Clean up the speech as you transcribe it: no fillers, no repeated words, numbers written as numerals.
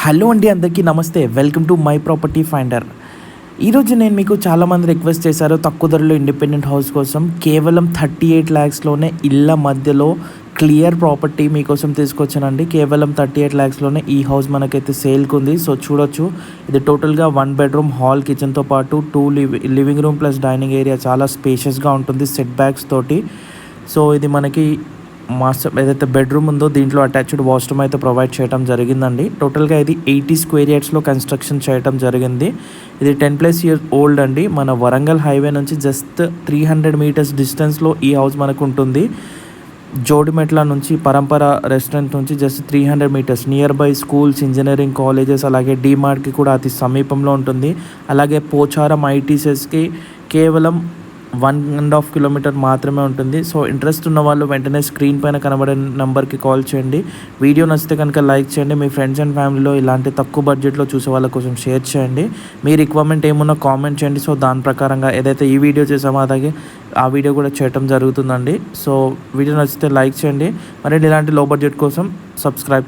Hello అండి, అందరికీ నమస్తే. Welcome to my property finder. ఈరోజు నేను మీకు చాలామంది రిక్వెస్ట్ చేశారు తక్కువ ధరలో ఇండిపెండెంట్ హౌస్ కోసం. కేవలం 38 lakhsలోనే ఇళ్ళ మధ్యలో క్లియర్ ప్రాపర్టీ మీకోసం తీసుకొచ్చానండి. కేవలం 38 lakhsలోనే ఈ హౌస్ మనకైతే సేల్కి ఉంది. సో చూడొచ్చు, ఇది టోటల్గా 1 bedroom హాల్ కిచెన్తో పాటు 2 living room plus dining area. చాలా స్పేషియస్గా ఉంటుంది సెట్ బ్యాక్స్ తోటి. సో ఇది మనకి మాస్టర్ ఏదైతే బెడ్రూమ్ ఉందో దీంట్లో అటాచ్డ్ వాష్రూమ్ అయితే ప్రొవైడ్ చేయడం జరిగిందండి. టోటల్గా ఇది 80 square yardsలో కన్స్ట్రక్షన్ చేయడం జరిగింది. ఇది 10+ years ఓల్డ్ అండి. మన వరంగల్ హైవే నుంచి జస్ట్ 300 meters డిస్టెన్స్లో ఈ హౌస్ మనకు ఉంటుంది. జోడిమెట్ల నుంచి పరంపర రెస్టారెంట్ నుంచి just 300 meters. Near by schools, engineering colleges, అలాగే డీమార్ట్కి కూడా అతి సమీపంలో ఉంటుంది. అలాగే పోచారం ఐటీసెస్కి కేవలం 1.5 kilometer మాత్రమే ఉంటుంది. సో ఇంట్రెస్ట్ ఉన్న వాళ్ళు వెంటనే స్క్రీన్ పైన కనబడే నెంబర్కి కాల్ చేయండి. వీడియో నచ్చితే కనుక లైక్ చేయండి. మీ ఫ్రెండ్స్ అండ్ ఫ్యామిలీలో ఇలాంటి తక్కువ బడ్జెట్లో చూసే వాళ్ళ కోసం షేర్ చేయండి. మీ రిక్వైర్మెంట్ ఏమున్నా కామెంట్ చేయండి. సో దాని ప్రకారంగా ఏదైతే ఈ వీడియో చేసామో అలాగే ఆ వీడియో కూడా చేయటం జరుగుతుందండి. సో వీడియో నచ్చితే లైక్ చేయండి. మరి ఇలాంటి లో బడ్జెట్ కోసం సబ్స్క్రైబ్ చేయండి.